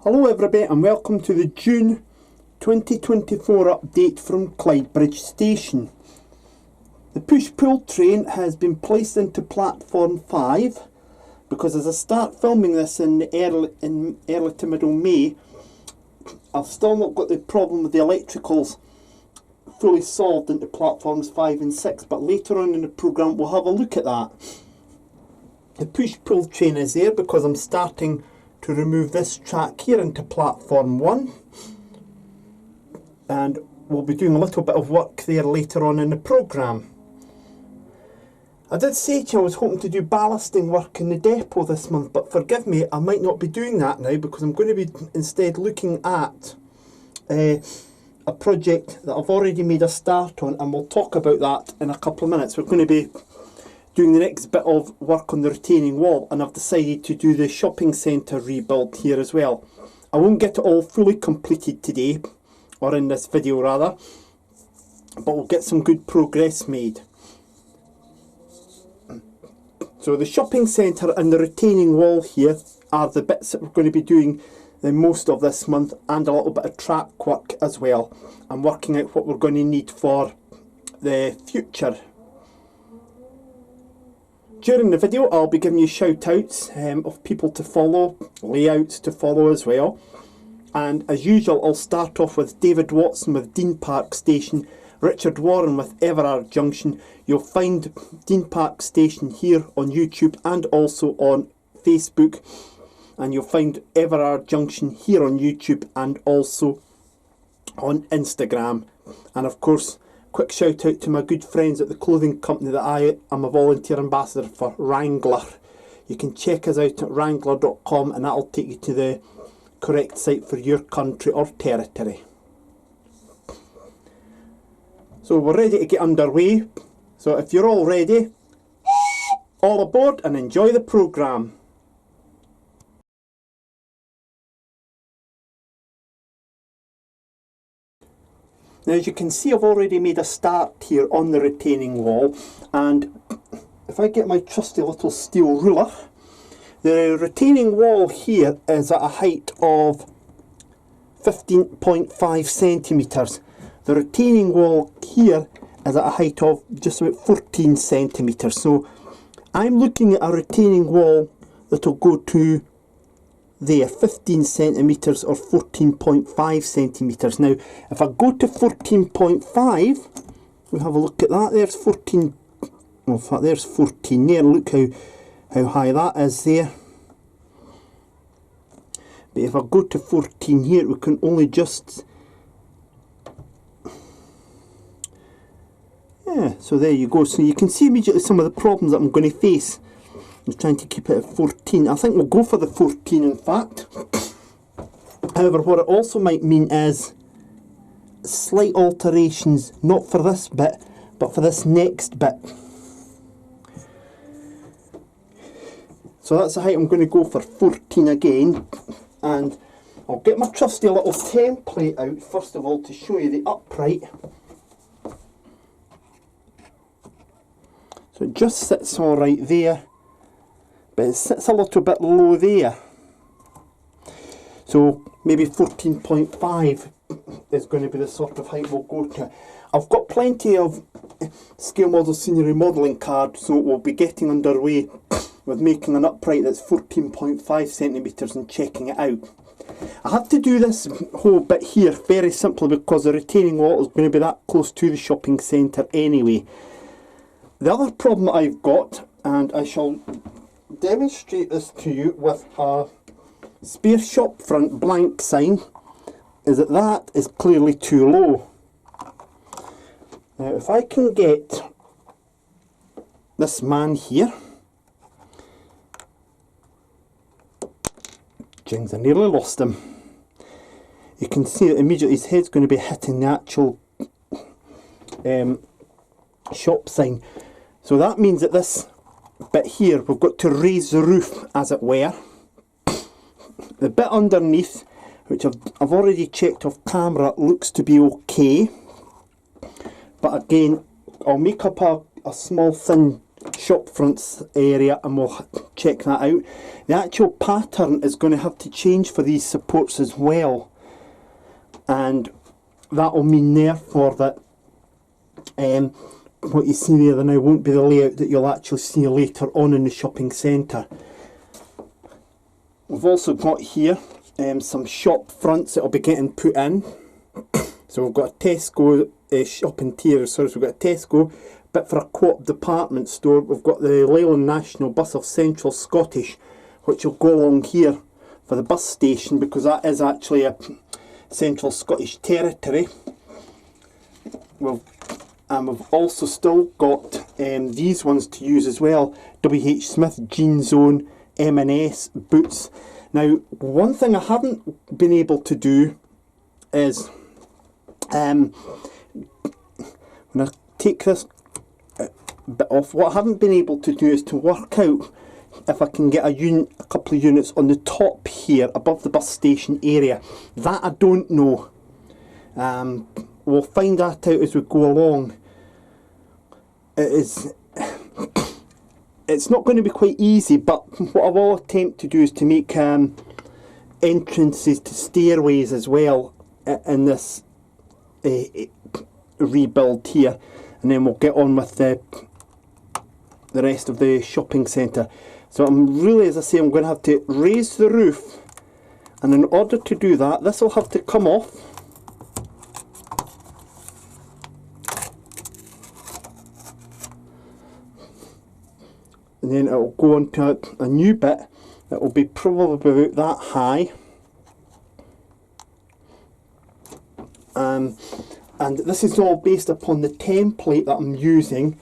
Hello everybody and welcome to the June 2024 update from Clydebridge station. The push-pull train has been placed into platform 5 because as I start filming this in early to middle May, I've still not got the problem with the electricals fully solved into platforms 5 and 6, but later on in the programme we'll have a look at that. The push-pull train is there because I'm starting to remove this track here into platform 1, and we'll be doing a little bit of work there later on in the programme. I did say to you I was hoping to do ballasting work in the depot this month, but forgive me, I might not be doing that now because I'm going to be instead looking at a project that I've already made a start on, and we'll talk about that in a couple of minutes. We're going to be doing the next bit of work on the retaining wall, and I've decided to do the shopping centre rebuild here as well. I won't get it all fully completed today, or in this video rather, but we'll get some good progress made. So the shopping centre and the retaining wall here are the bits that we're going to be doing the most of this month, and a little bit of track work as well, and working out what we're going to need for the future. During the video I'll be giving you shout outs of people to follow, layouts to follow as well, and as usual I'll start off with David Watson with Dean Park Station, Richard Warren with Everard Junction. You'll find Dean Park Station here on YouTube and also on Facebook, and you'll find Everard Junction here on YouTube and also on Instagram. And of course, quick shout out to my good friends at the clothing company that I am a volunteer ambassador for, Wrangler. You can check us out at wrangler.com and that'll take you to the correct site for your country or territory. So we're ready to get underway. So if you're all ready, all aboard and enjoy the programme. Now as you can see, I've already made a start here on the retaining wall, and if I get my trusty little steel ruler, the retaining wall here is at a height of 15.5 centimetres. The retaining wall here is at a height of just about 14 centimetres. So I'm looking at a retaining wall that will go to there, 15 centimetres or 14.5 centimetres. Now if I go to 14.5, we have a look at that. There's 14, well, in fact there's 14 there. Look how high that is there. But if I go to 14 here, we can only just, yeah, so there you go. So you can see immediately some of the problems that I'm going to face. I'm trying to keep it at 14. I think we'll go for the 14 in fact. However, what it also might mean is slight alterations, not for this bit, but for this next bit. So that's the height I'm going to go for, 14 again. And I'll get my trusty little template out first of all to show you the upright. So it just sits all right there, but it sits a little bit low there. So maybe 14.5 is going to be the sort of height we'll go to. I've got plenty of scale model scenery modelling cards, so we'll be getting underway with making an upright that's 14.5 centimetres and checking it out. I had to do this whole bit here very simply because the retaining wall is going to be that close to the shopping centre anyway. The other problem I've got, and I shall demonstrate this to you with a spare shop front blank sign, is that that is clearly too low. Now if I can get this man here, jings, I nearly lost him. You can see that immediately his head's going to be hitting the actual shop sign. So that means that this bit here, we've got to raise the roof as it were. The bit underneath, which I've already checked off camera, looks to be okay. But again, I'll make up a small thin shop fronts area, and we'll check that out. The actual pattern is going to have to change for these supports as well, and that will mean therefore that what you see there now won't be the layout that you'll actually see later on in the shopping centre. We've also got here some shop fronts that will be getting put in. So we've got a Tesco shop interior, so we've got a Tesco, but for a Co-op department store we've got the Leyland National Bus of Central Scottish, which will go along here for the bus station, because that is actually a Central Scottish territory. And we've also still got these ones to use as well, WH Smith, Jean Zone, M&S, Boots. Now, one thing I haven't been able to do is, when I take this bit off, what I haven't been able to do is to work out if I can get a couple of units on the top here, above the bus station area. That I don't know. We'll find that out as we go along. It's not going to be quite easy, but what I will attempt to do is to make entrances to stairways as well in this rebuild here, and then we'll get on with the rest of the shopping centre. So I'm really, as I say, I'm going to have to raise the roof, and in order to do that, this will have to come off. And then it will go on to a new bit that will be probably about that high. And this is all based upon the template that I'm using,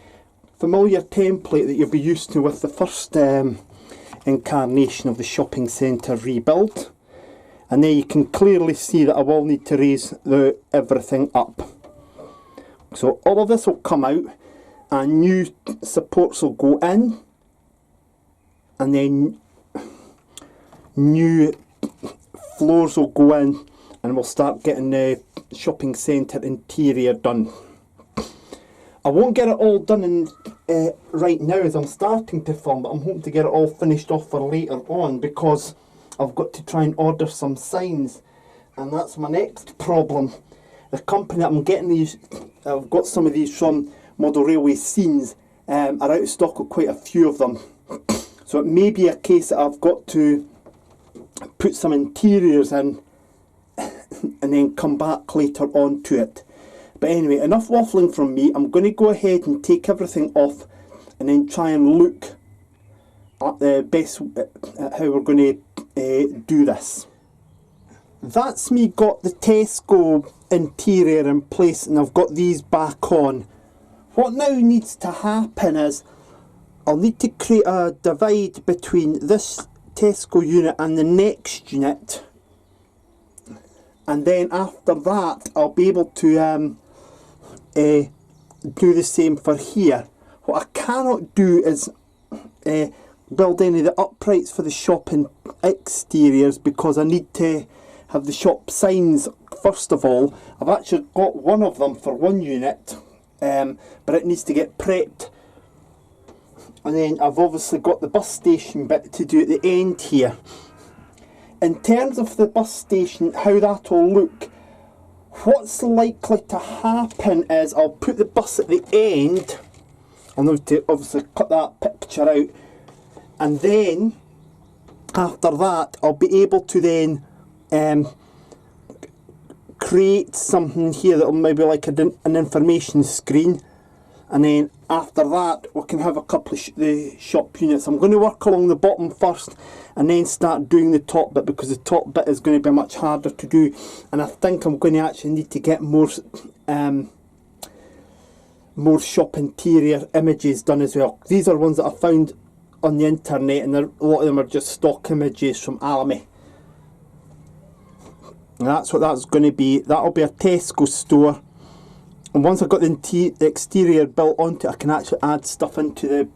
familiar template that you'll be used to with the first incarnation of the shopping centre rebuild. And there you can clearly see that I will need to raise everything up. So all of this will come out, and new supports will go in, and then new floors will go in, and we'll start getting the shopping centre interior done. I won't get it all done right now as I'm starting to film, but I'm hoping to get it all finished off for later on, because I've got to try and order some signs, and that's my next problem. The company that I'm getting these, I've got some of these from, Model Railway Scenes, are out of stock of quite a few of them. So it may be a case that I've got to put some interiors in and then come back later on to it. But anyway, enough waffling from me. I'm going to go ahead and take everything off and then try and look at the best at how we're going to do this. That's me got the Tesco interior in place, and I've got these back on. What now needs to happen is I'll need to create a divide between this Tesco unit and the next unit, and then after that I'll be able to do the same for here. What I cannot do is build any of the uprights for the shop and exteriors, because I need to have the shop signs first of all. I've actually got one of them for one unit, but it needs to get prepped. And then I've obviously got the bus station bit to do at the end here. In terms of the bus station, how that will look, what's likely to happen is I'll put the bus at the end. I'll need to obviously cut that picture out, and then after that I'll be able to then create something here that'll maybe like an information screen, and then after that we can have a couple of the shop units. I'm going to work along the bottom first and then start doing the top bit, because the top bit is going to be much harder to do, and I think I'm going to actually need to get more shop interior images done as well. These are ones that I found on the internet, and a lot of them are just stock images from Alamy. And that's what that's going to be. That'll be a Tesco store, and once I've got the exterior built onto it, I can actually add stuff into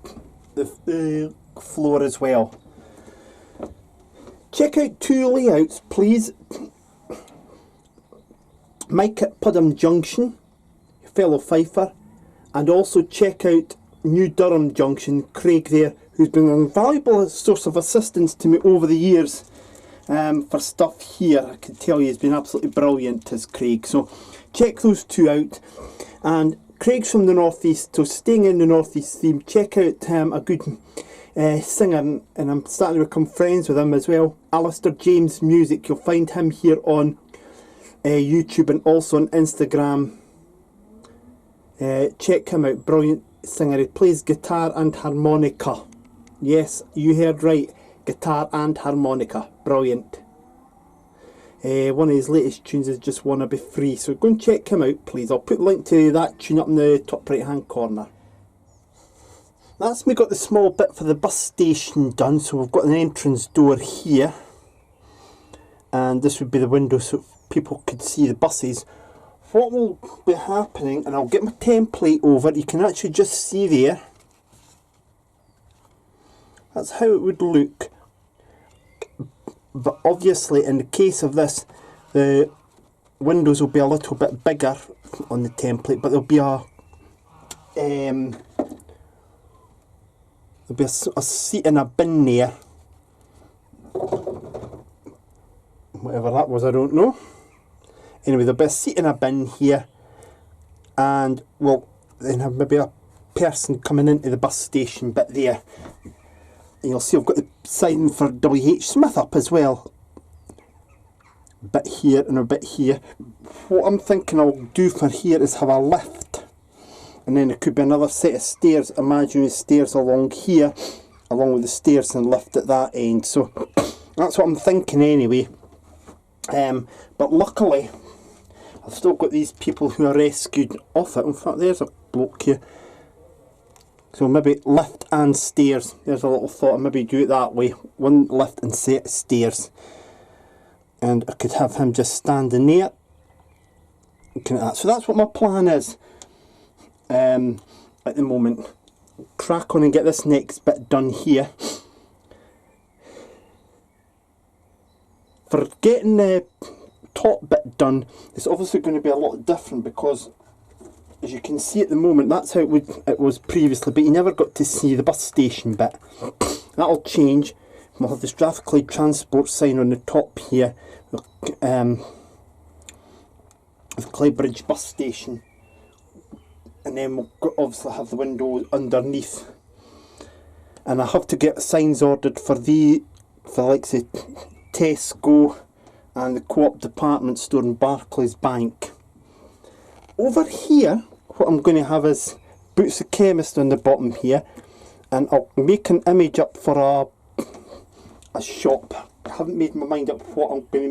the floor as well. Check out two layouts, please. Mike at Pudham Junction, fellow Fifer, and also check out New Durham Junction, Craig there, who's been an invaluable source of assistance to me over the years for stuff here. I can tell you he's been absolutely brilliant, as Craig. So check those two out. And Craig's from the North East, so staying in the North East theme, check out a good singer, and I'm starting to become friends with him as well, Alistair James Music. You'll find him here on YouTube and also on Instagram. Check him out, brilliant singer. He plays guitar and harmonica. Yes, you heard right, guitar and harmonica, brilliant. One of his latest tunes is Just Wanna Be Free, so go and check him out please. I'll put a link to that tune up in the top right hand corner. That's me got the small bit for the bus station done, so we've got an entrance door here, and this would be the window so people could see the buses. What will be happening, and I'll get my template over, you can actually just see there, that's how it would look. But obviously in the case of this, the windows will be a little bit bigger on the template, but there'll be a seat and a bin there. Whatever that was, I don't know. Anyway, there'll be a seat and a bin here, and we'll then have maybe a person coming into the bus station bit there. And you'll see I've got the sign for WH Smith up as well. A bit here and a bit here. What I'm thinking I'll do for here is have a lift. And then it could be another set of stairs, imaginary stairs along here, along with the stairs and lift at that end. So that's what I'm thinking anyway. But luckily, I've still got these people who are rescued off it. In fact, there's a bloke here. So maybe lift and stairs. There's a little thought, maybe do it that way. One lift and set of stairs. And I could have him just standing there. So that's what my plan is at the moment. Crack on and get this next bit done here. For getting the top bit done, it's obviously going to be a lot different because, as you can see at the moment, that's how it was previously, but you never got to see the bus station bit. That'll change. We'll have the Strathclyde Transport sign on the top here, with Clydebridge bus station, and then we'll obviously have the window underneath. And I have to get signs ordered for like say Tesco and the Co-op department store in Barclays Bank. Over here, what I'm going to have is Boots the Chemist on the bottom here, and I'll make an image up for a shop. I haven't made my mind up what I'm going to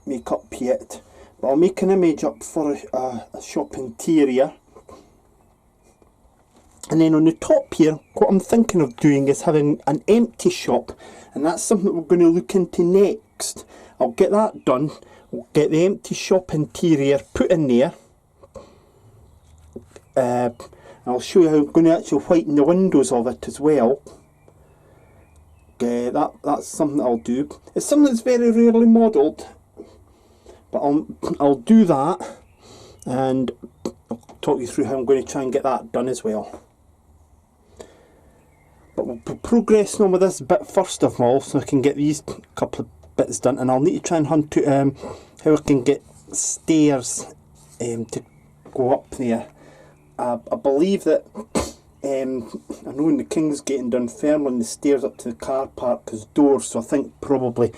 make up yet, but I'll make an image up for a shop interior. And then on the top here, what I'm thinking of doing is having an empty shop, and that's something that we're going to look into next. I'll get that done. We'll get the empty shop interior put in there. I'll show you how I'm going to actually whiten the windows of it as well. That's something I'll do. It's something that's very rarely modelled, but I'll do that, and I'll talk you through how I'm going to try and get that done as well. But we'll be progressing on with this bit first of all, so I can get these couple of bits done, and I'll need to try and hunt out how I can get stairs to go up there. I believe that I know in the Kingsgate and Dunfermline the stairs up to the car park is doors, so I think probably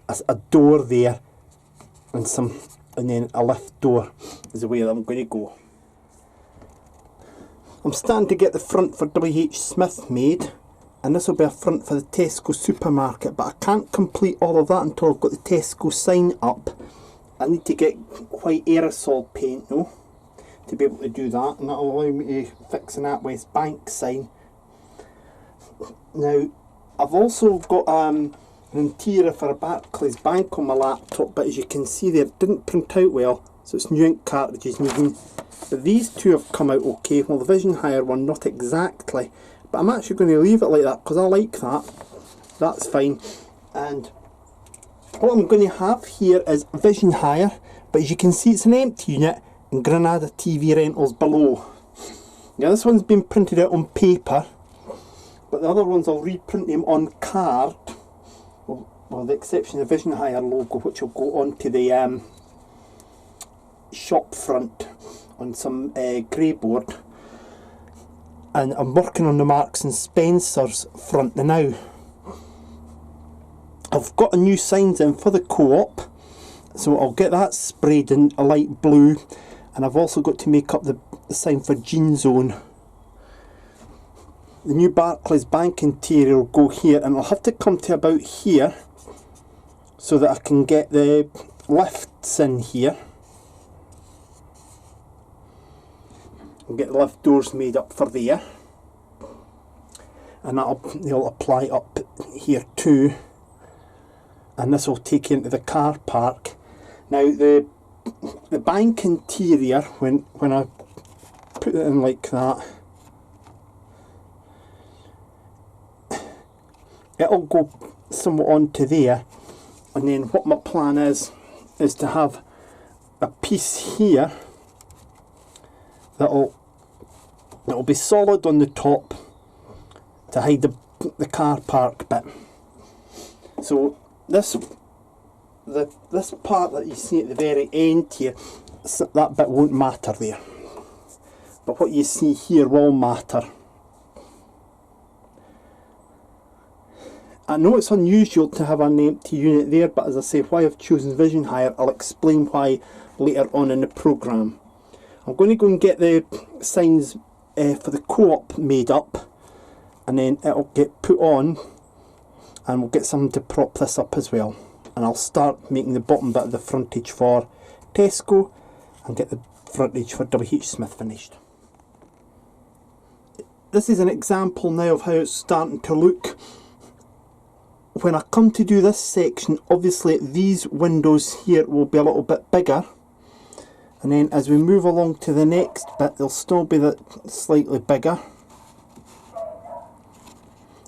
a door there and then a lift door is the way that I'm going to go. I'm starting to get the front for WH Smith made, and this will be a front for the Tesco supermarket, but I can't complete all of that until I've got the Tesco sign up. I need to get white aerosol paint though to be able to do that, and that'll allow me to fix an NatWest Bank sign. Now, I've also got an interior for a Barclays Bank on my laptop, but as you can see there, it didn't print out well, so it's new ink cartridges needing. But these two have come out okay. Well, the Vision Hire one, not exactly, but I'm actually going to leave it like that because I like that. That's fine. And what I'm going to have here is Vision Hire, but as you can see, it's an empty unit, and Granada TV Rentals below. Now this one's been printed out on paper, but the other ones I'll reprint them on card, well with the exception of the Vision Hire logo, which will go onto the shop front on some grey board. And I'm working on the Marks and Spencer's front now. I've got a new signs in for the Co-op, so I'll get that sprayed in a light blue, and I've also got to make up the sign for Gene Zone. The new Barclays Bank interior will go here, and I'll have to come to about here so that I can get the lifts in here. I'll get the lift doors made up for there, and they'll apply up here too, and this will take you into the car park. Now the bank interior, when I put it in like that, it'll go somewhat onto there, and then what my plan is to have a piece here that'll be solid on the top to hide the car park bit. So this part that you see at the very end here, that bit won't matter there, but what you see here will matter. I know it's unusual to have an empty unit there, but as I say, why I've chosen Vision Hire, I'll explain why later on in the programme. I'm going to go and get the signs for the Co-op made up, and then it'll get put on, and we'll get something to prop this up as well. And I'll start making the bottom bit of the frontage for Tesco and get the frontage for WH Smith finished. This is an example now of how it's starting to look. When I come to do this section, obviously these windows here will be a little bit bigger, and then as we move along to the next bit, they'll still be slightly bigger,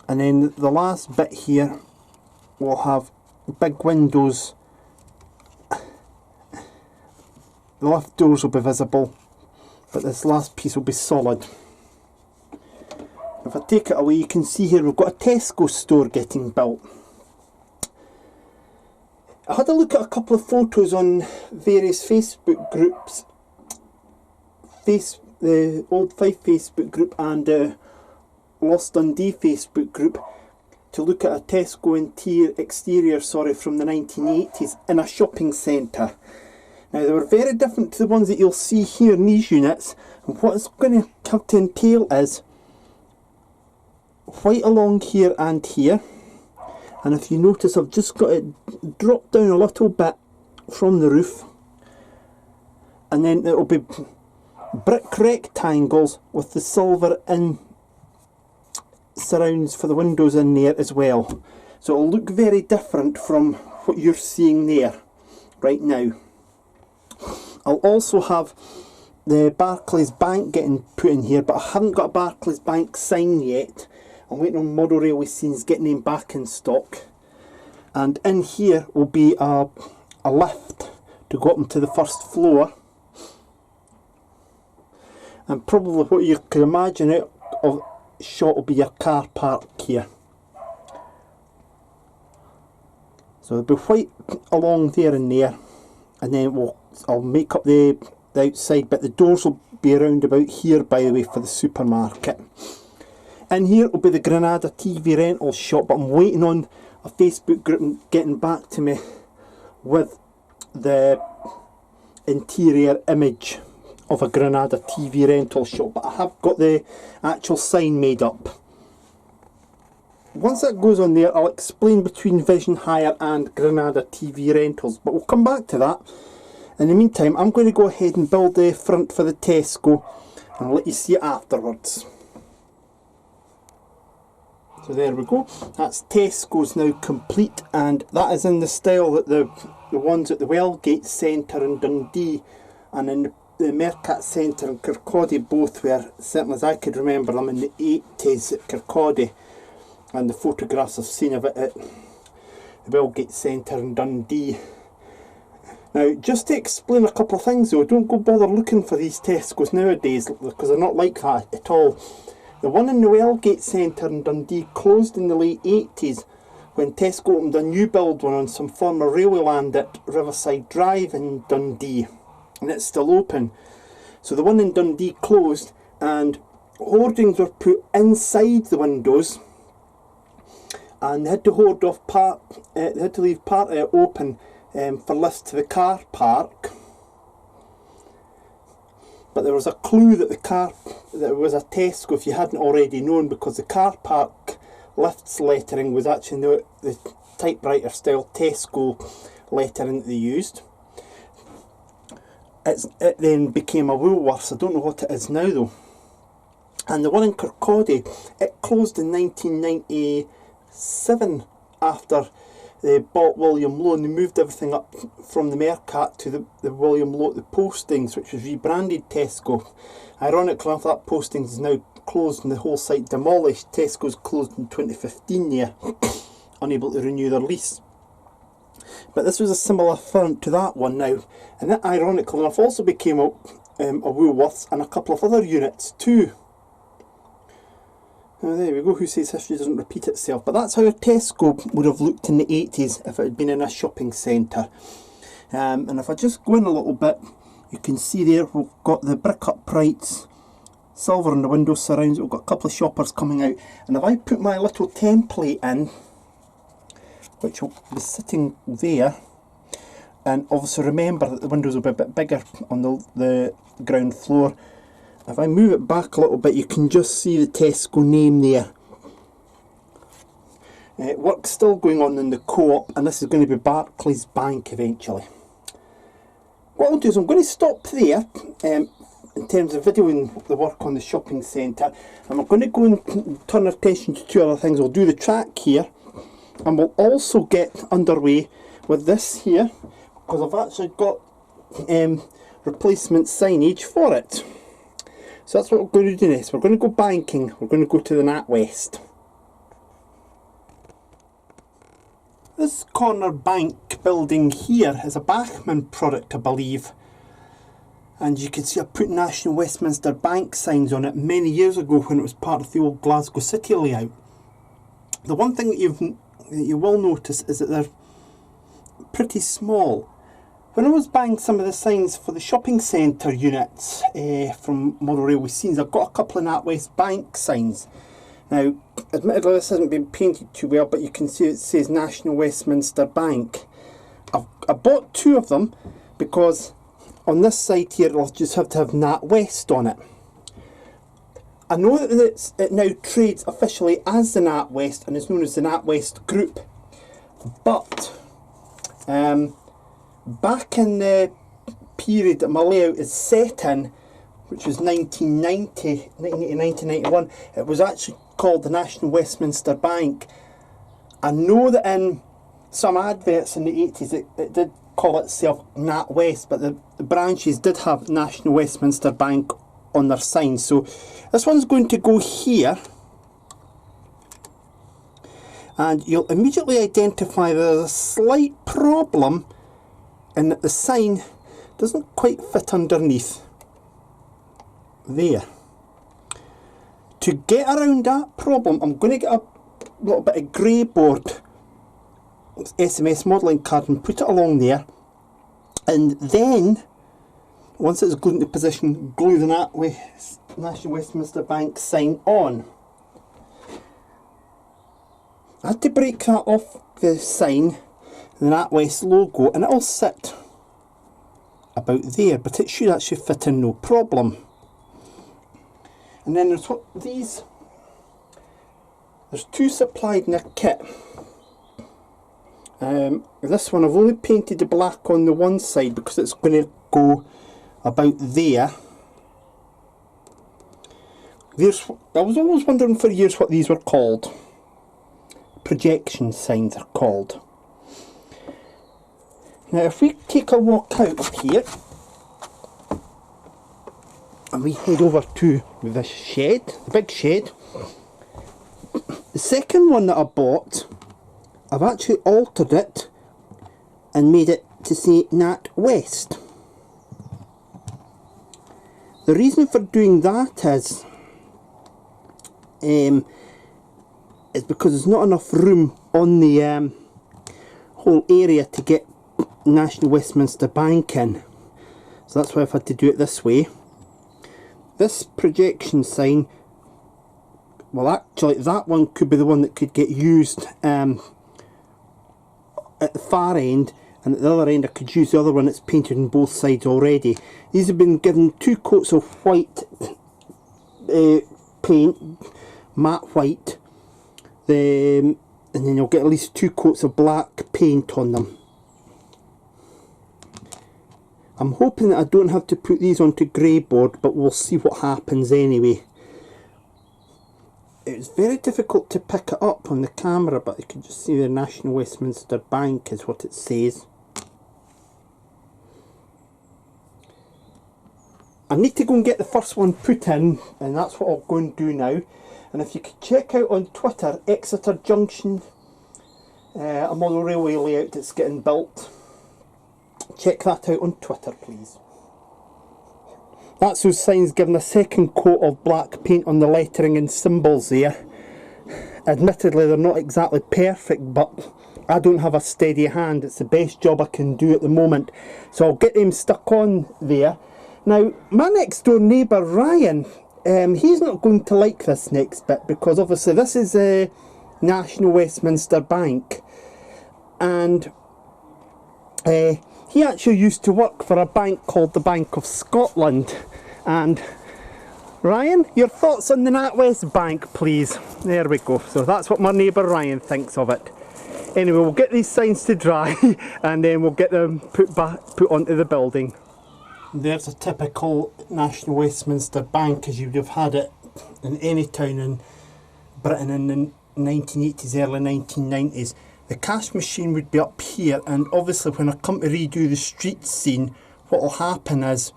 and then the last bit here will have big windows. The lift doors will be visible, but this last piece will be solid. If I take it away, you can see here we've got a Tesco store getting built. I had a look at a couple of photos on various Facebook groups, the Old Fife Facebook group and Lost Dundee Facebook group, to look at a Tesco exterior from the 1980s in a shopping centre. Now they were very different to the ones that you'll see here in these units, and what it's going to have to entail is white along here and here, and if you notice I've just got it dropped down a little bit from the roof, and then it'll be brick rectangles with the silver in surrounds for the windows in there as well. So it'll look very different from what you're seeing there right now. I'll also have the Barclays Bank getting put in here, but I haven't got a Barclays Bank sign yet. I'm waiting on Model Railway Scenes getting them back in stock. And in here will be a lift to go up into the first floor. And probably what you could imagine out of shot will be your car park here. So there'll be white along there and there, and then I'll make up the outside, but the doors will be around about here, by the way, for the supermarket. In here will be the Granada TV rental shop, but I'm waiting on a Facebook group getting back to me with the interior image of a Granada TV rental shop, but I have got the actual sign made up. Once that goes on there, I'll explain between Vision Hire and Granada TV rentals, but we'll come back to that. In the meantime, I'm going to go ahead and build the front for the Tesco, and I'll let you see it afterwards. So there we go, that's Tesco's now complete, and that is in the style that the ones at the Wellgate Centre in Dundee and in the Mercat Centre in Kirkcaldy both were, certainly as I could remember them, in the 80s at Kirkcaldy, and the photographs I've seen of it at the Wellgate Centre in Dundee. Now, just to explain a couple of things though, don't go bother looking for these Tesco's nowadays, because they're not like that at all. The one in the Wellgate Centre in Dundee closed in the late 80s when Tesco opened a new build one on some former railway land at Riverside Drive in Dundee, and it's still open. So the one in Dundee closed, and hoardings were put inside the windows, and they had to hoard off part. They had to leave part of it open for lifts to the car park. But there was a clue that that it was a Tesco if you hadn't already known, because the car park lifts lettering was actually the typewriter style Tesco lettering that they used. It then became a Woolworths. I don't know what it is now though. And the one in Kirkcaldy, it closed in 1997 after they bought William Lowe, and they moved everything up from the Mercat to the William Lowe at the Postings, which was rebranded Tesco. Ironically enough, that Postings is now closed and the whole site demolished. Tesco's closed in 2015 there, unable to renew their lease. But this was a similar firm to that one now, and that ironically enough also became a Woolworths and a couple of other units too. Now there we go, who says history doesn't repeat itself? But that's how a Tesco would have looked in the 80s if it had been in a shopping centre. And if I just go in a little bit, you can see there we've got the brick uprights, silver in the window surrounds, we've got a couple of shoppers coming out. And if I put my little template in, which will be sitting there, and obviously remember that the windows will be a bit bigger on the ground floor. If I move it back a little bit, you can just see the Tesco name there. Work's still going on in the Co-op, and this is going to be Barclays Bank eventually. What I'll do is I'm going to stop there in terms of videoing the work on the shopping centre, and we're going to go and turn our attention to two other things. We'll do the track here, and we'll also get underway with this here, because I've actually got replacement signage for it. So that's what we're going to do next. We're going to go banking. We're going to go to the NatWest. This corner bank building here is a Bachmann product, I believe. And you can see I put National Westminster Bank signs on it many years ago when it was part of the old Glasgow City layout. The one thing that you will notice is that they're pretty small. When I was buying some of the signs for the shopping centre units from Model Railway Scenes, I've got a couple of NatWest Bank signs. Now, admittedly this hasn't been painted too well, but you can see it says National Westminster Bank. I bought two of them because on this side here it'll just have to have NatWest on it. I know that it now trades officially as the NatWest and is known as the NatWest Group, but back in the period that my layout is set in, which was 1990 to 1991, it was actually called the National Westminster Bank. I know that in some adverts in the 80s it did call itself NatWest, but the branches did have National Westminster Bank on their signs. So this one's going to go here, and you'll immediately identify there's a slight problem and that the sign doesn't quite fit underneath there. To get around that problem, I'm going to get a little bit of grey board SMS modelling card and put it along there, and then once it's glued into position, glue the National Westminster Bank sign on. I had to break that off the sign, the NatWest logo, and it'll sit about there, but it should actually fit in no problem. And then there's there's two supplied in a kit. This one I've only painted the black on the one side because it's going to go about there. I was always wondering for years what these were called. Projection signs are called. Now if we take a walk out of here and we head over to this shed, the big shed, the second one that I bought, I've actually altered it and made it to say Nat West. The reason for doing that is because there's not enough room on the whole area to get National Westminster Bank in. So that's why I've had to do it this way. This projection sign, well actually that one could be the one that could get used at the far end, and at the other end I could use the other one that's painted on both sides already. These have been given 2 coats of white paint, matte white, and then you'll get at least 2 coats of black paint on them. I'm hoping that I don't have to put these onto grey board, but we'll see what happens anyway. It's very difficult to pick it up on the camera, but you can just see the National Westminster Bank is what it says. I need to go and get the first one put in, and that's what I'll go and do now. And if you could check out on Twitter, Exeter Junction, a model railway layout that's getting built. Check that out on Twitter, please. That's those signs given a second coat of black paint on the lettering and symbols there. Admittedly, they're not exactly perfect, but I don't have a steady hand. It's the best job I can do at the moment. So I'll get them stuck on there. Now, my next door neighbour, Ryan, he's not going to like this next bit, because obviously this is a National Westminster Bank. And he actually used to work for a bank called the Bank of Scotland. And Ryan, your thoughts on the NatWest Bank, please. There we go. So that's what my neighbour Ryan thinks of it. Anyway, we'll get these signs to dry and then we'll get them put onto the building. There's a typical National Westminster Bank as you would have had it in any town in Britain in the 1980s, early 1990s. The cash machine would be up here, and obviously when I come to redo the street scene, what will happen is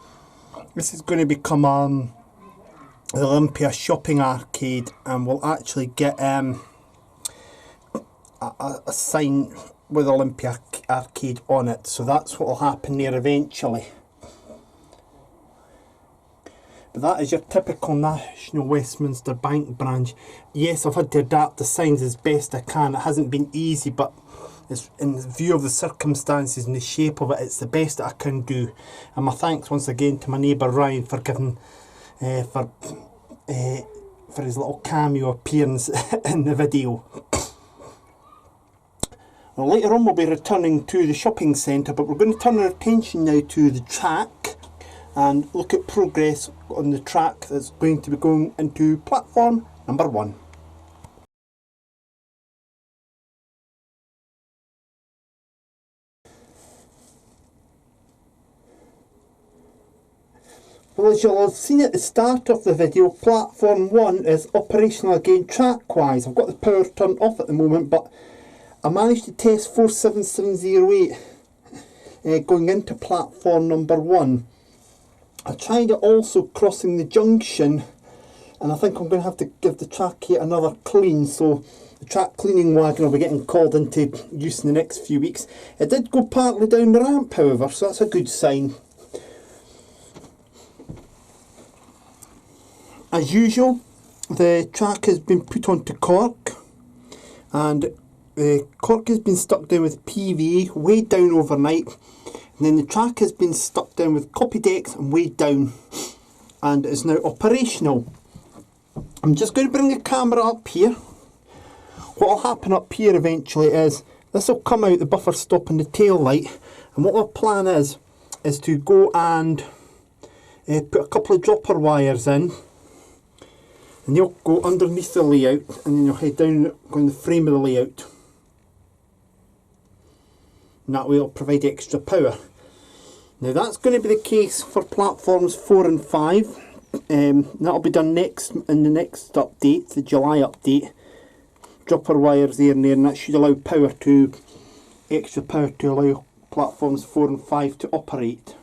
this is going to become the Olympia shopping arcade, and we'll actually get a sign with Olympia arcade on it. So that's what will happen there eventually. But that is your typical National Westminster Bank branch. Yes, I've had to adapt the signs as best I can. It hasn't been easy, but it's, in view of the circumstances and the shape of it, it's the best that I can do. And my thanks once again to my neighbour Ryan for giving for his little cameo appearance in the video. Well, later on we'll be returning to the shopping centre, but we're going to turn our attention now to the track and look at progress on the track that's going to be going into platform number 1. Well, as you'll have seen at the start of the video, platform 1 is operational again track-wise. I've got the power turned off at the moment, but I managed to test 47708 going into platform number 1. I tried it also crossing the junction, and I think I'm going to have to give the track here another clean, so the track cleaning wagon will be getting called into use in the next few weeks. It did go partly down the ramp however, so that's a good sign. As usual, the track has been put onto cork, and the cork has been stuck down with PVA, weighed down overnight. And then the track has been stuck down with copy decks and weighed down, and is now operational. I'm just going to bring the camera up here. What will happen up here eventually is this will come out the buffer stop and the tail light, and what our plan is to go and put a couple of dropper wires in, and they'll go underneath the layout, and then you'll head down on the frame of the layout. And that way it'll provide extra power. Now that's going to be the case for platforms 4 and 5. That'll be done next in the next update, the July update. Dropper wires there and there, and that should allow extra power to allow platforms 4 and 5 to operate.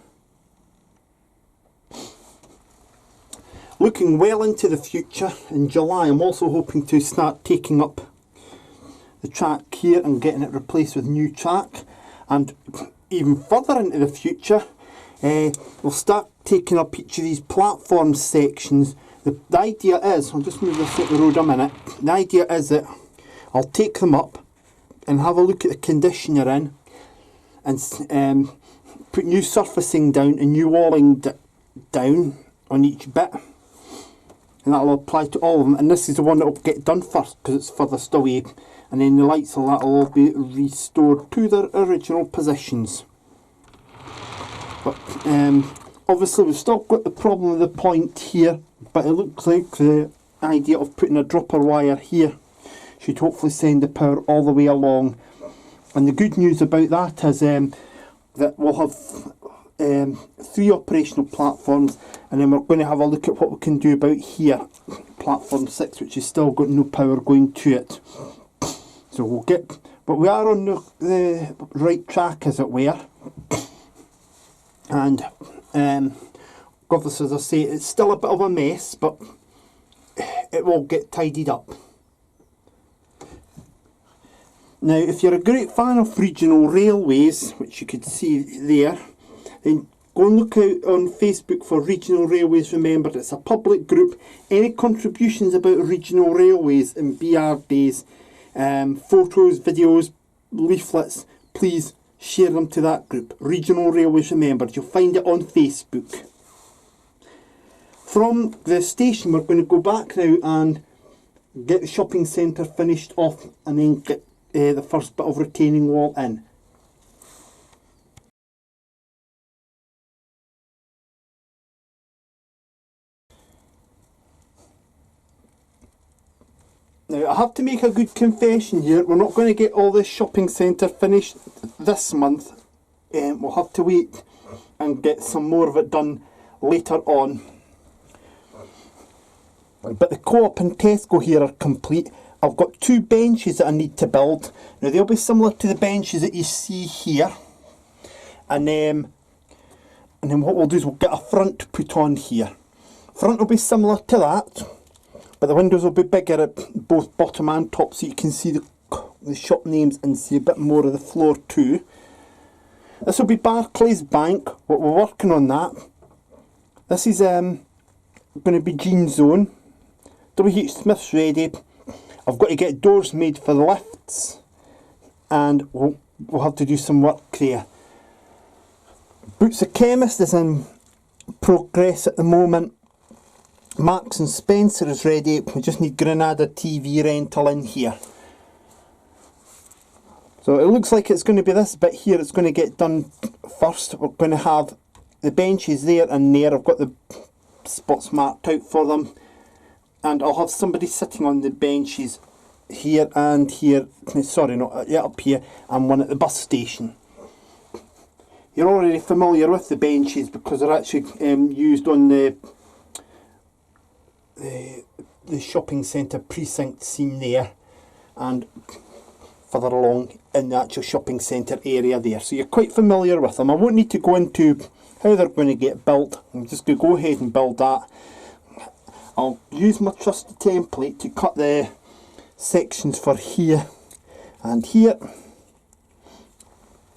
Looking well into the future, in July I'm also hoping to start taking up the track here and getting it replaced with new track. And even further into the future, we'll start taking up each of these platform sections. The idea is, I'll just move this out the road a minute, the idea is that I'll take them up and have a look at the condition they're in, and put new surfacing down and new walling down on each bit, and that'll apply to all of them. And this is the one that will get done first because it's furthest away, and then the lights will all be restored to their original positions. But obviously we've still got the problem with the point here, but it looks like the idea of putting a dropper wire here should hopefully send the power all the way along. And the good news about that is that we'll have 3 operational platforms, and then we're going to have a look at what we can do about here, platform 6, which has still got no power going to it. So we'll get, but we are on the right track, as it were. And obviously, as I say, it's still a bit of a mess, but it will get tidied up. Now, if you're a great fan of regional railways, which you could see there, then go and look out on Facebook for Regional Railways Remembered. It's a public group. Any contributions about regional railways in BR days, photos, videos, leaflets, please share them to that group. Regional Railways Remembered. You'll find it on Facebook. From the station, we're going to go back now and get the shopping centre finished off, and then get the first bit of retaining wall in. Now, I have to make a good confession here. We're not going to get all this shopping centre finished this month. We'll have to wait and get some more of it done later on. But the Co-op and Tesco here are complete. I've got 2 benches that I need to build. Now, they'll be similar to the benches that you see here. And then what we'll do is we'll get a front put on here. Front will be similar to that, but the windows will be bigger at both bottom and top, so you can see the shop names and see a bit more of the floor too. This will be Barclays Bank. We're working on that. This is going to be Jean Zone. WH Smith's ready. I've got to get doors made for the lifts, and we'll have to do some work there. Boots the Chemist is in progress at the moment. Marks and Spencer is ready. We just need Granada TV rental in here. So it looks like it's going to be this bit here. It's going to get done first. We're going to have the benches there and there. I've got the spots marked out for them. And I'll have somebody sitting on the benches here and here. Sorry, not up here. And one at the bus station. You're already familiar with the benches because they're actually used on the shopping centre precinct scene there, and further along in the actual shopping centre area there. So you're quite familiar with them. I won't need to go into how they're going to get built. I'm just going to go ahead and build that. I'll use my trusty template to cut the sections for here and here,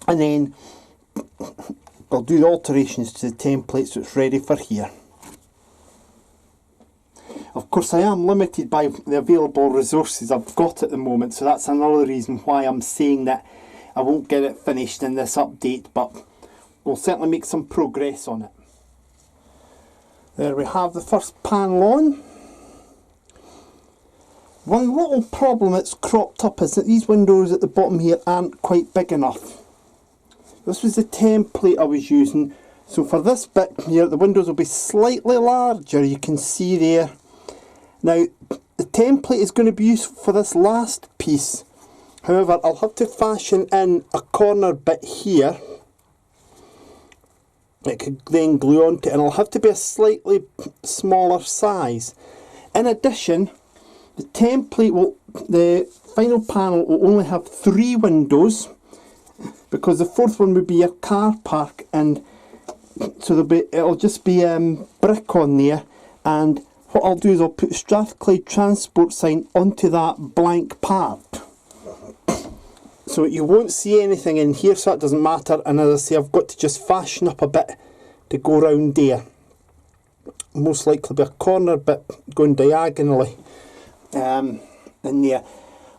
and then I'll do the alterations to the template so it's ready for here. Of course, I am limited by the available resources I've got at the moment, so that's another reason why I'm saying that I won't get it finished in this update, but we'll certainly make some progress on it. There we have the first panel on. One little problem that's cropped up is that these windows at the bottom here aren't quite big enough. This was the template I was using, so for this bit here the windows will be slightly larger, you can see there. Now, the template is going to be useful for this last piece. However, I'll have to fashion in a corner bit here it could then glue onto, and it'll have to be a slightly smaller size. In addition, the template will, the final panel will only have 3 windows, because the 4th one would be a car park, and so it'll just be brick on there. And what I'll do is I'll put Strathclyde transport sign onto that blank part. So So you won't see anything in here, so that doesn't matter. And as I say, I've got to just fashion up a bit to go round there. Most likely be a corner bit going diagonally in there.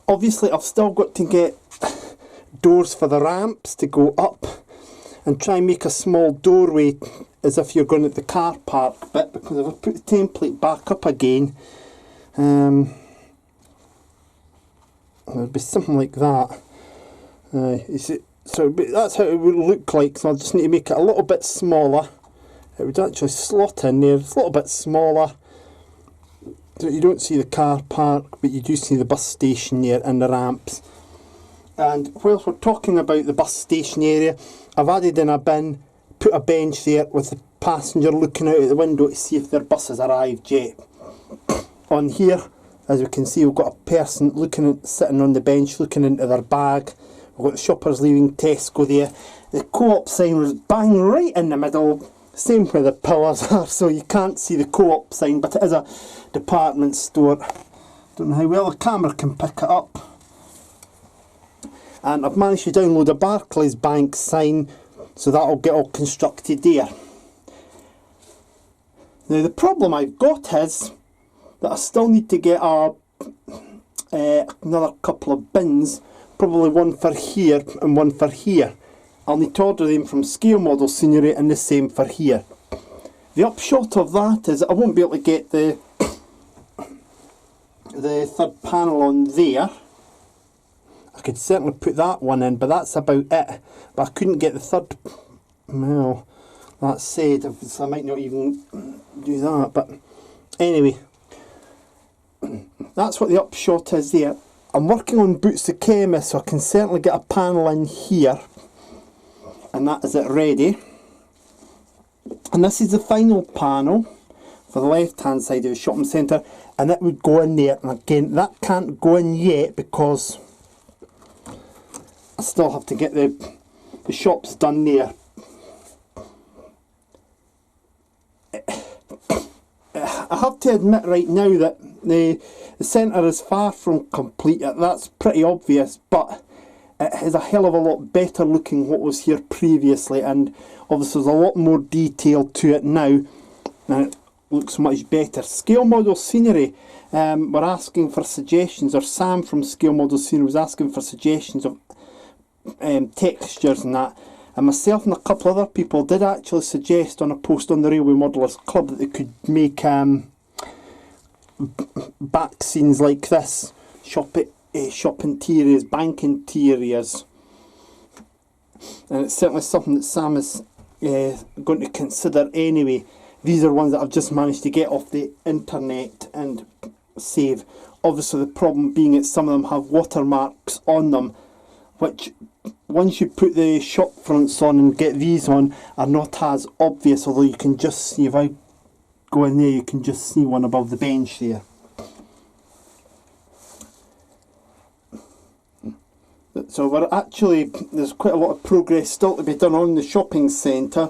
Obviously I've still got to get doors for the ramps to go up and try and make a small doorway as if you're going at the car park bit, because if I put the template back up again, there'll be something like that. So that's how it would look like. So I just need to make it a little bit smaller. It would actually slot in there. It's a little bit smaller, so you don't see the car park, but you do see the bus station there and the ramps. And whilst we're talking about the bus station area, I've added in a bin, put a bench there with the passenger looking out at the window to see if their bus has arrived yet. On here, as we can see, we've got a person sitting on the bench looking into their bag. We've got the shoppers leaving Tesco there. The Co-op sign was bang right in the middle, same where the pillars are, so you can't see the Co-op sign, but it is a department store. Don't know how well the camera can pick it up. And I've managed to download a Barclays Bank sign, so that'll get all constructed there. Now the problem I've got is that I still need to get another couple of bins, probably one for here and one for here. I'll need to order them from Scale Model Scenery, and the same for here. The upshot of that is that I won't be able to get the third panel on there. I could certainly put that one in, but that's about it. But I couldn't get the third. Well, that said, I might not even do that. But anyway, that's what the upshot is there. I'm working on Boots the Chemist, so I can certainly get a panel in here. And that is it ready. And this is the final panel for the left hand side of the shopping centre, and it would go in there. And again, that can't go in yet because I still have to get the shops done there. I have to admit right now that the centre is far from complete. That's pretty obvious, but it is a hell of a lot better looking what was here previously, and obviously there's a lot more detail to it now, and it looks much better. Scale Model Scenery were asking for suggestions, or Sam from Scale Model Scenery was asking for suggestions of textures and that, and myself and a couple other people did actually suggest on a post on the Railway Modelers Club that they could make back scenes like this, shop interiors, bank interiors, and it's certainly something that Sam is going to consider anyway. These are ones that I've just managed to get off the internet and save. Obviously the problem being that some of them have watermarks on them, which once you put the shop fronts on and get these on are not as obvious, although you can just see, if I go in there, you can just see one above the bench there. So there's quite a lot of progress still to be done on the shopping centre.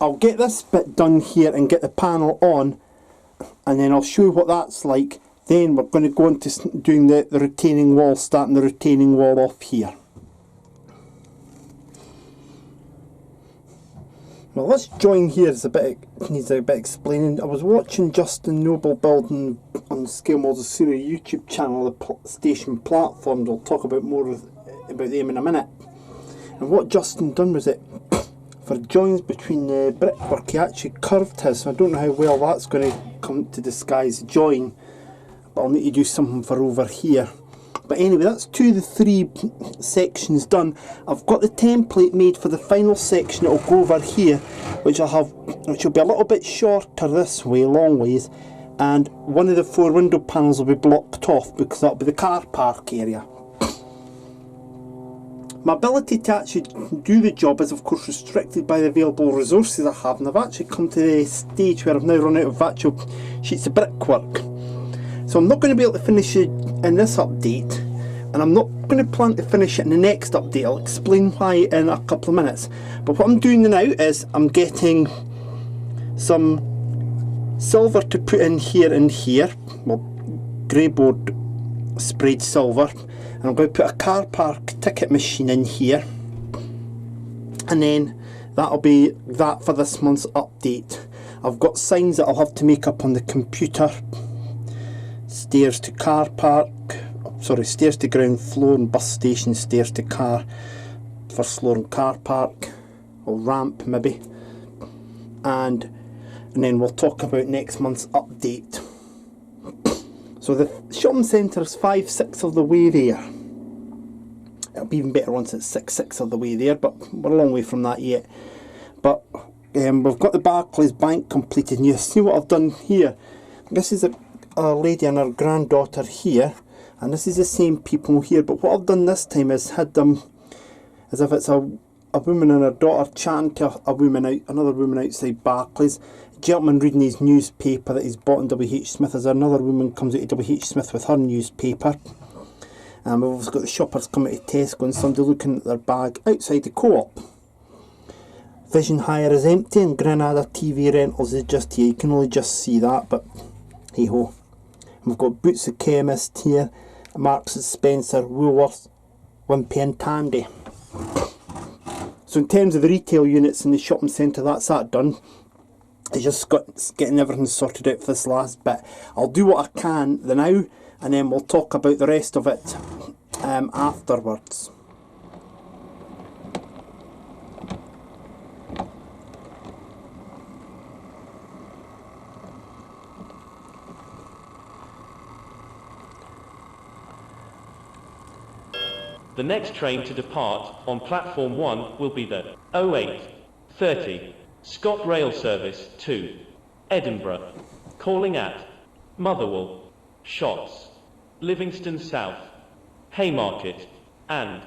I'll get this bit done here and get the panel on, and then I'll show you what that's like. Then we're going to go into doing the retaining wall, starting the retaining wall off here. Well, this join here is needs a bit explaining. I was watching Justin Noble building on the Scale Model Scenery YouTube channel the station platforms. I'll talk about more about them in a minute. And what Justin done was for joins between the brickwork, he actually curved his. So I don't know how well that's going to come to disguise a join, but I'll need to do something for over here. But anyway, that's 2 of the 3 sections done. I've got the template made for the final section. It'll go over here, which will be a little bit shorter this way, long ways, and one of the 4 window panels will be blocked off because that'll be the car park area. My ability to actually do the job is of course restricted by the available resources I have, and I've actually come to the stage where I've now run out of actual sheets of brickwork. So I'm not going to be able to finish it in this update, and I'm not going to plan to finish it in the next update. I'll explain why in a couple of minutes. But what I'm doing now is I'm getting some silver to put in here and here, well, grey board sprayed silver, and I'm going to put a car park ticket machine in here, and then that'll be that for this month's update. I've got signs that I'll have to make up on the computer. Stairs to car park, sorry, stairs to ground floor and bus station, stairs to car, first floor and car park, or ramp maybe, and then we'll talk about next month's update. So the shopping centre is 5/6 of the way there. It'll be even better once it's 6/6 of the way there, but we're a long way from that yet. But we've got the Barclays Bank completed, and you see what I've done here. This is a lady and her granddaughter here, and this is the same people here, but what I've done this time is had them as if it's a woman and her daughter chatting to another woman outside Barclays. Gentleman reading his newspaper that he's bought in WH Smith, as another woman comes out of WH Smith with her newspaper. And we've also got the shoppers coming to Tesco and somebody looking at their bag outside the Co-op. Vision Hire is empty and Granada TV Rentals is just here. You can only just see that, but hey ho. We've got Boots the Chemist here, Marks and Spencer, Woolworths, Wimpy and Tandy. So in terms of the retail units in the shopping centre, that's that done. It's just getting everything sorted out for this last bit. I'll do what I can now, and then we'll talk about the rest of it afterwards. The next train to depart on platform 1 will be the 08:30 Scott Rail Service to Edinburgh, calling at Motherwell, Shotts, Livingston South, Haymarket, and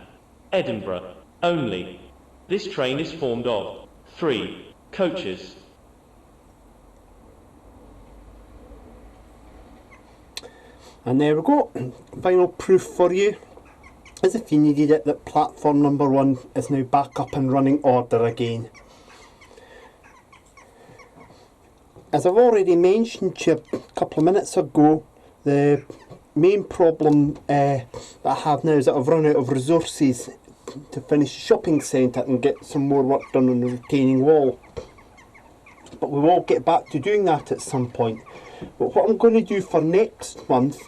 Edinburgh only. This train is formed of 3 coaches. And there we go, final proof for you, as if you needed it, that platform number 1 is now back up and running order again. As I've already mentioned to you a couple of minutes ago, the main problem that I have now is that I've run out of resources to finish the shopping centre and get some more work done on the retaining wall. But we will get back to doing that at some point. But what I'm going to do for next month,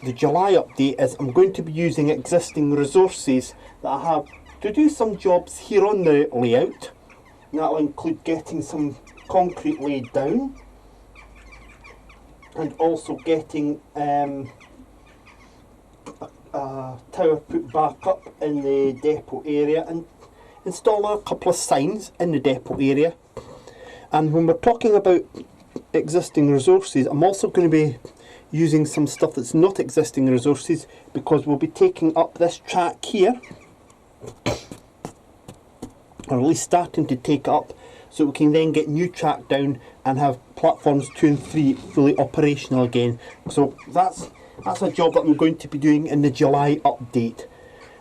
the July update, is I'm going to be using existing resources that I have to do some jobs here on the layout. And that'll include getting some concrete laid down, and also getting a tower put back up in the depot area, and installing a couple of signs in the depot area. And when we're talking about existing resources, I'm also going to be using some stuff that's not existing resources, because we'll be taking up this track here, or at least starting to take up, so we can then get new track down and have platforms 2 and 3 fully operational again. So that's a job that I'm going to be doing in the July update.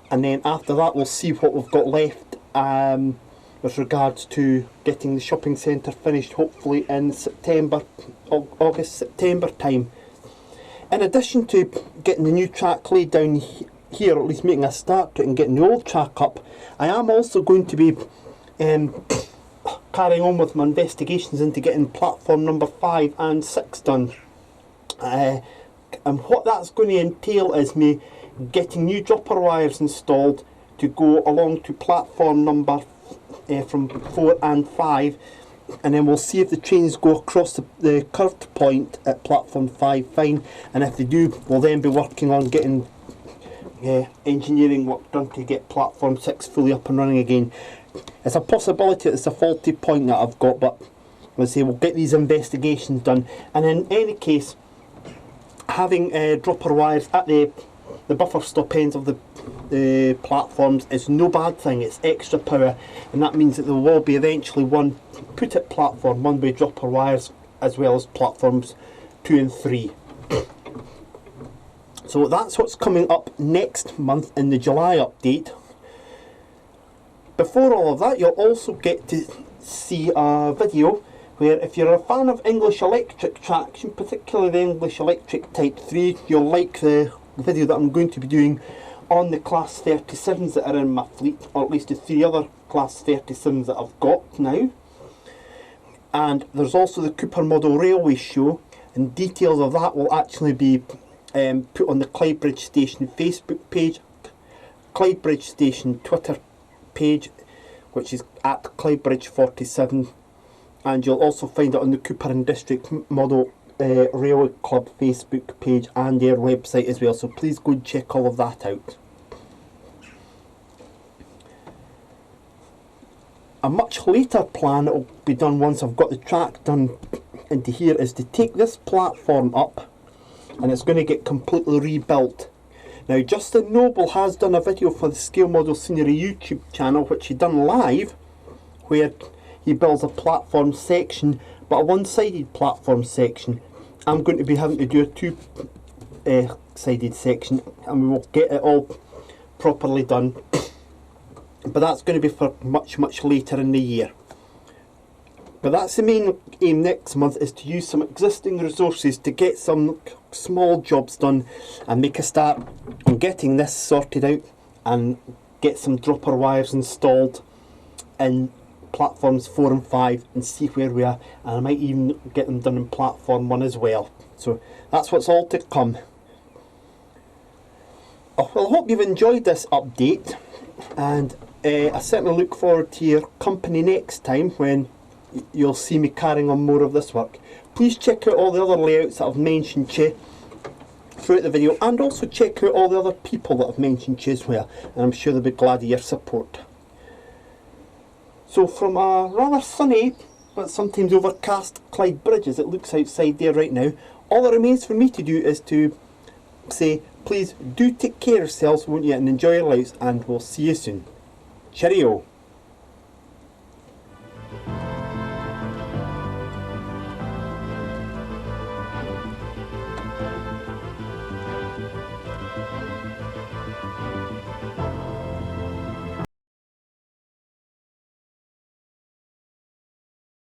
And then after that we'll see what we've got left with regards to getting the shopping centre finished, hopefully in September, August, September time. In addition to getting the new track laid down here, or at least making a start to it and getting the old track up, I am also going to be carrying on with my investigations into getting platform number 5 and 6 done. And what that's going to entail is me getting new dropper wires installed to go along to platform number from 4 and 5, and then we'll see if the trains go across the curved point at platform 5 fine, and if they do, we'll then be working on getting engineering work done to get platform 6 fully up and running again. It's a possibility it's a faulty point that I've got, but let's say we'll get these investigations done. And in any case, having dropper wires at the buffer stop ends of the platforms is no bad thing. It's extra power, and that means that there will be eventually one put at platform 1-way dropper wires, as well as platforms 2 and 3. So that's what's coming up next month in the July update. Before all of that, you'll also get to see a video where, if you're a fan of English electric traction, particularly the English electric Type 3, you'll like the the video that I'm going to be doing on the Class 37s that are in my fleet, or at least the 3 other Class 37s that I've got now. And there's also the Cooper Model Railway Show, and details of that will actually be put on the Clydebridge Station Facebook page, Clydebridge Station Twitter page, which is at Clydebridge47, and you'll also find it on the Cooper and District Model Railway Club Facebook page and their website as well, so please go and check all of that out. A much later plan that will be done once I've got the track done into here is to take this platform up, and it's going to get completely rebuilt. Now Justin Noble has done a video for the Scale Model Scenery YouTube channel, which he done live, where he builds a platform section, but a one-sided platform section. I'm going to be having to do a two-sided section, and we will get it all properly done. But that's going to be for much later in the year. But that's the main aim next month, is to use some existing resources to get some small jobs done and make a start on getting this sorted out and get some dropper wires installed in platforms 4 and 5 and see where we are, and I might even get them done in platform 1 as well. So that's what's all to come. Well, I hope you've enjoyed this update, and I certainly look forward to your company next time when you'll see me carrying on more of this work. Please check out all the other layouts that I've mentioned to you throughout the video, and also check out all the other people that I've mentioned to you as well, and I'm sure they'll be glad of your support. So from a rather sunny but sometimes overcast Clydebridge, as it looks outside there right now, all that remains for me to do is to say, please do take care of yourselves, won't you, and enjoy your lives, and we'll see you soon. Cheerio.